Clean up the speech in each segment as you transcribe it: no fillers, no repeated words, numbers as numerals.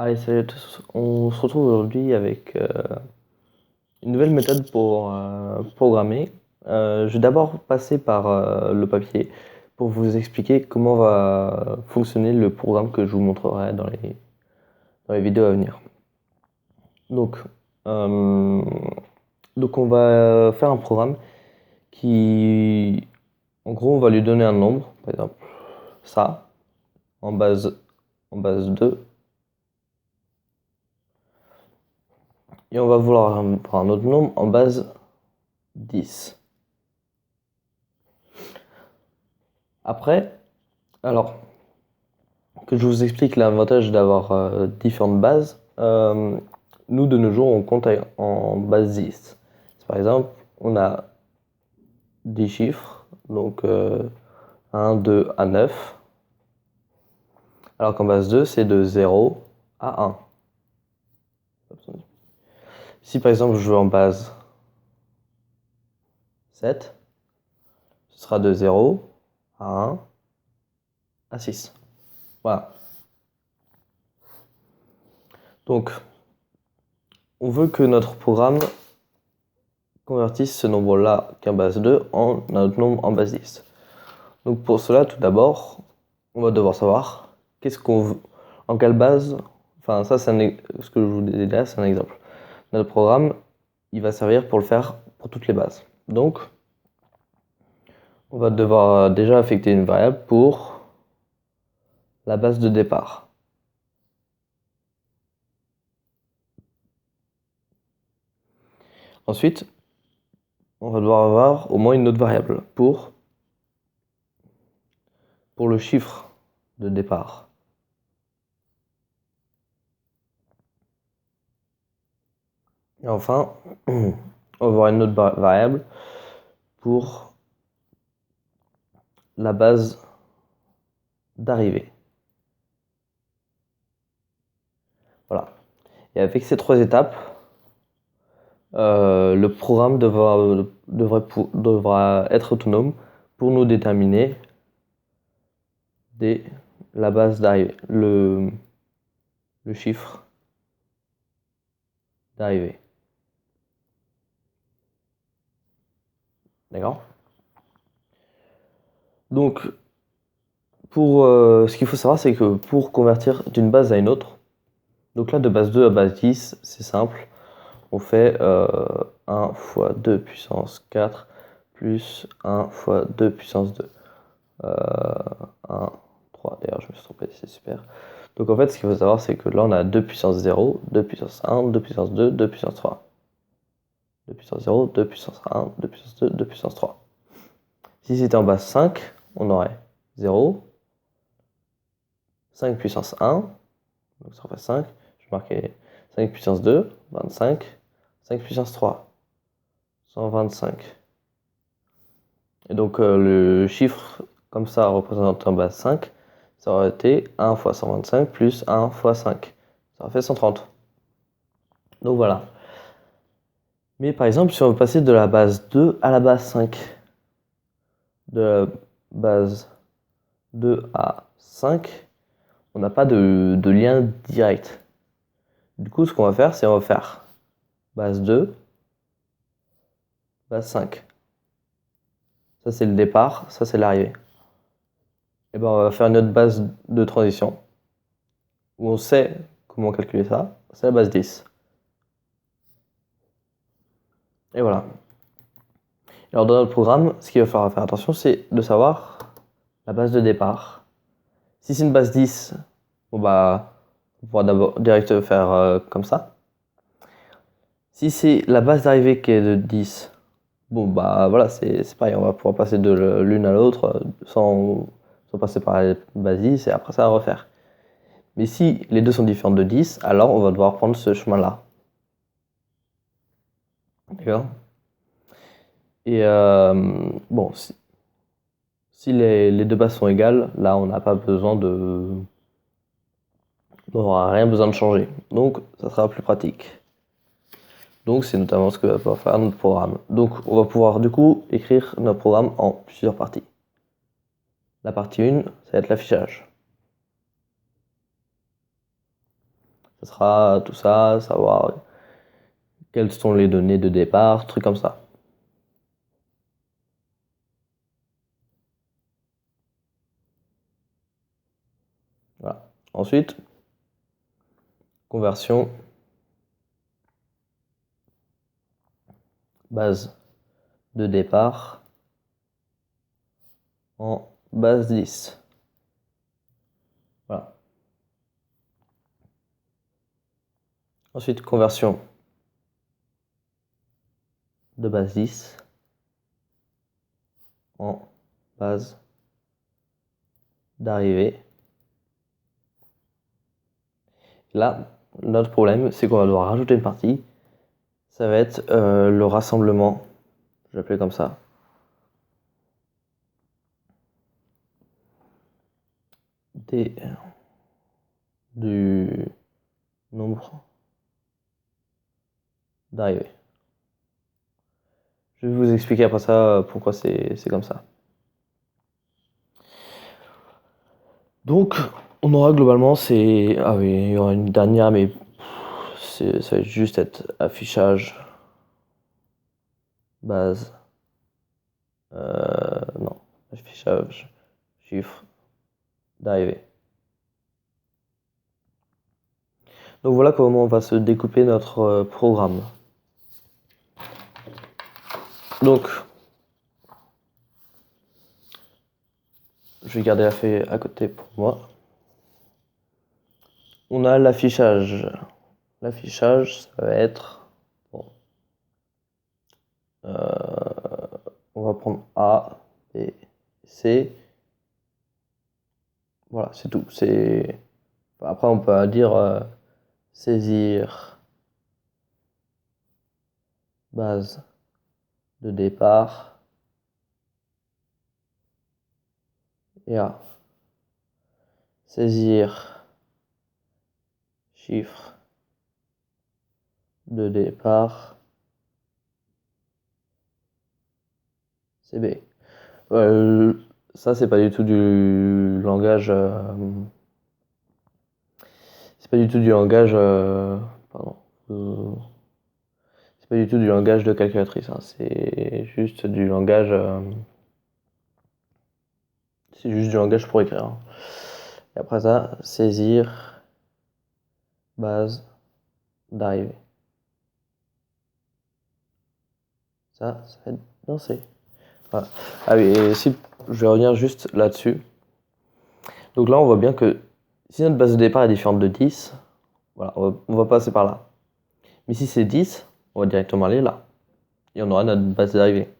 Allez, salut à tous. On se retrouve aujourd'hui avec une nouvelle méthode pour programmer. Je vais d'abord passer par le papier pour vous expliquer comment va fonctionner le programme que je vous montrerai dans les vidéos à venir. Donc, euh, donc on va faire un programme qui, en gros, on va lui donner un nombre, par exemple ça, en base 2. Et on va vouloir prendre un autre nombre en base 10. Après, alors, que je vous explique l'avantage d'avoir différentes bases. Nous, de nos jours, on compte en base 10. Par exemple, on a 10 chiffres, donc 1, 2 à 9. Alors qu'en base 2, c'est de 0 à 1. Si par exemple je veux en base 7, ce sera de 0 à 1 à 6. Voilà. Donc, on veut que notre programme convertisse ce nombre-là qu'en base 2 en un autre nombre en base 10. Donc pour cela, tout d'abord, on va devoir savoir qu'est-ce qu'on veut, en quelle base, enfin ça c'est ce que je vous dis là, c'est un exemple. Notre programme, il va servir pour le faire pour toutes les bases. Donc, on va devoir déjà affecter une variable pour la base de départ. Ensuite, on va devoir avoir au moins une autre variable pour le chiffre de départ. Et enfin, on va avoir une autre variable pour la base d'arrivée. Voilà. Et avec ces trois étapes, le programme devra être autonome pour nous déterminer la base d'arrivée, le chiffre d'arrivée. D'accord? Donc, ce qu'il faut savoir, c'est que pour convertir d'une base à une autre, donc là de base 2 à base 10, c'est simple. On fait 1 fois 2 puissance 4 plus 1 fois 2 puissance 2. 1, 3, d'ailleurs je me suis trompé, c'est super. Donc en fait, ce qu'il faut savoir, c'est que là on a 2 puissance 0, 2 puissance 1, 2 puissance 2, 2 puissance 3. 2 puissance 0, 2 puissance 1, 2 puissance 2, 2 puissance 3. Si c'était en base 5, on aurait 0, 5 puissance 1, donc ça fait 5, je vais marquer 5 puissance 2, 25, 5 puissance 3, 125. Et donc le chiffre, comme ça, représenté en base 5, ça aurait été 1 fois 125 plus 1 fois 5. Ça aurait fait 130. Donc voilà. Mais par exemple, si on veut passer de la base 2 à la base 5, de la base 2 à 5, on n'a pas de lien direct. Du coup, ce qu'on va faire, c'est on va faire base 2, base 5. Ça, c'est le départ, ça, c'est l'arrivée. Et ben, on va faire une autre base de transition où on sait comment calculer ça. C'est la base 10. Et voilà. Alors dans notre programme, ce qu'il va falloir faire attention, c'est de savoir la base de départ. Si c'est une base 10, bon bah, on pourra d'abord direct faire comme ça. Si c'est la base d'arrivée qui est de 10, bon bah voilà, c'est pareil, on va pouvoir passer de l'une à l'autre sans passer par la base 10 et après ça à refaire. Mais si les deux sont différentes de 10, alors on va devoir prendre ce chemin-là. D'accord? Et bon, si les deux bases sont égales, là on n'a pas besoin on n'aura rien besoin de changer. Donc ça sera plus pratique. Donc c'est notamment ce que va pouvoir faire notre programme. Donc on va pouvoir du coup écrire notre programme en plusieurs parties. La partie 1, ça va être l'affichage. Ça sera tout ça, savoir quelles sont les données de départ, trucs comme ça. Voilà. Ensuite, conversion base de départ en base 10. Voilà. Ensuite, conversion de base 10 en base d'arrivée. Là, notre problème, c'est qu'on va devoir rajouter une partie. Ça va être le rassemblement, je vais l'appeler comme ça, du nombre d'arrivées. Je vais vous expliquer après ça pourquoi c'est comme ça. Donc, on aura globalement, ah oui, il y aura une dernière, mais ça va juste être affichage, base, non, affichage, chiffre d'arrivée. Donc voilà comment on va se découper notre programme. Donc, je vais garder la feuille à côté pour moi. On a l'affichage. L'affichage, ça va être... Bon, on va prendre A, B, C. Voilà, c'est tout. Après, on peut dire saisir base de départ et A. Saisir chiffre de départ c'est B. Ça, c'est pas du tout du langage. C'est pas du tout du langage. Pardon. C'est pas du tout du langage de calculatrice. Hein. C'est juste du langage. C'est juste du langage pour écrire. Hein. Et après ça, saisir base d'arrivée. Ça va être lancé. Voilà. Ah oui, et si je vais revenir juste là-dessus. Donc là, on voit bien que si notre base de départ est différente de 10, voilà, on va passer par là. Mais si c'est 10, on va directement aller là. Et on aura notre base d'arrivée.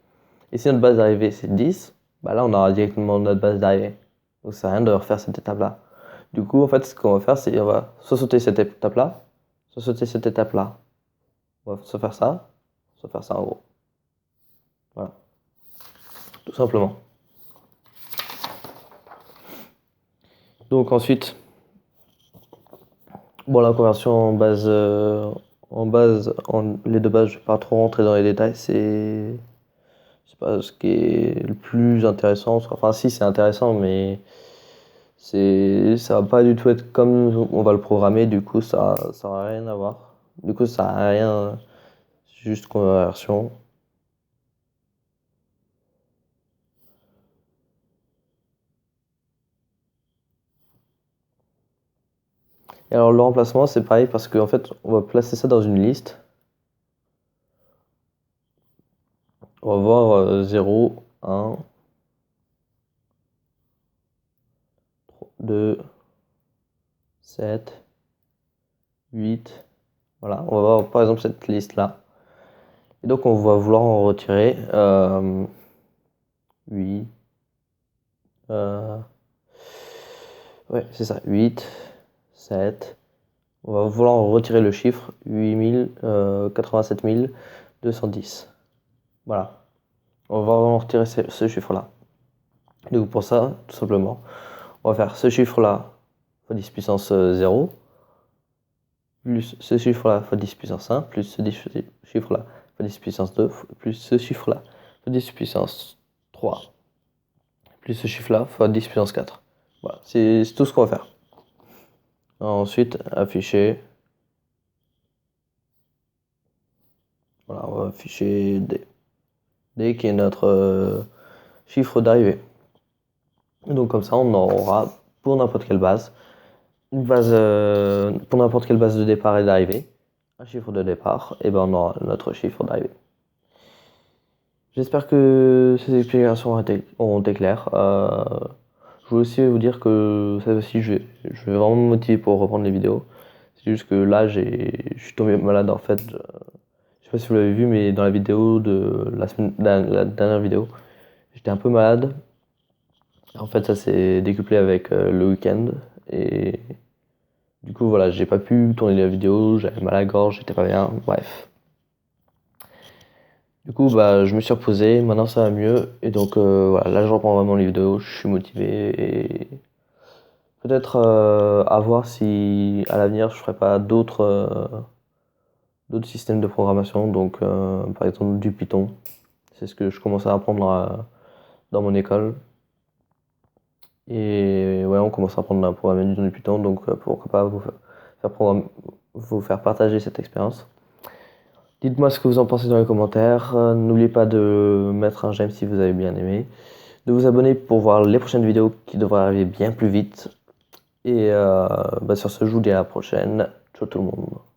Et si notre base d'arrivée c'est 10, bah là on aura directement notre base d'arrivée. Donc ça sert à rien de refaire cette étape-là. Du coup, en fait, ce qu'on va faire, c'est on va soit sauter cette étape-là, soit sauter cette étape-là. On va soit faire ça en gros. Voilà. Tout simplement. Donc ensuite, bon, la conversion les deux bases, je vais pas trop rentrer dans les détails, c'est pas ce qui est le plus intéressant. Enfin, si, c'est intéressant, mais ça va pas du tout être comme on va le programmer, du coup, ça va rien à voir. Du coup, ça a rien, c'est juste conversion. Et alors, le remplacement, c'est pareil parce qu'en fait, on va placer ça dans une liste. On va voir 0, 1, 2, 7, 8. Voilà, on va voir par exemple cette liste-là. Et donc, on va vouloir en retirer 8. Ouais, c'est ça, 8, 7. On va vouloir en retirer le chiffre 87 210. Voilà. On va en retirer ce chiffre-là. Donc pour ça, tout simplement, on va faire ce chiffre-là fois 10 puissance 0, plus ce chiffre-là fois 10 puissance 1, plus ce chiffre-là fois 10 puissance 2, plus ce chiffre-là fois 10 puissance 3, plus ce chiffre-là fois 10 puissance 4. Voilà, c'est tout ce qu'on va faire. Ensuite, afficher fichier D. D qui est notre chiffre d'arrivée. Donc comme ça, on aura pour n'importe quelle base, une base pour n'importe quelle base de départ et d'arrivée, un chiffre de départ, et ben on aura notre chiffre d'arrivée. J'espère que ces explications ont été claires. Je voulais aussi vous dire que cette fois-ci, je vais vraiment me motiver pour reprendre les vidéos. C'est juste que là, je suis tombé malade en fait. Je sais pas si vous l'avez vu, mais dans la vidéo de la dernière vidéo, j'étais un peu malade. En fait, ça s'est décuplé avec le week-end. Et du coup, voilà, j'ai pas pu tourner la vidéo, j'avais mal à la gorge, j'étais pas bien, bref. Du coup, bah, je me suis reposé, maintenant ça va mieux. Et donc, voilà, là, je reprends vraiment les vidéos, je suis motivé. Et peut-être à voir si à l'avenir, je ferai pas d'autres systèmes de programmation. Donc, par exemple, du Python. C'est ce que je commence à apprendre dans mon école. Et ouais, on commence à apprendre à programmer du Python, donc pourquoi pas vous faire partager cette expérience. Dites-moi ce que vous en pensez dans les commentaires. N'oubliez pas de mettre un j'aime si vous avez bien aimé. De vous abonner pour voir les prochaines vidéos qui devraient arriver bien plus vite. Et sur ce, je vous dis à la prochaine. Ciao tout le monde.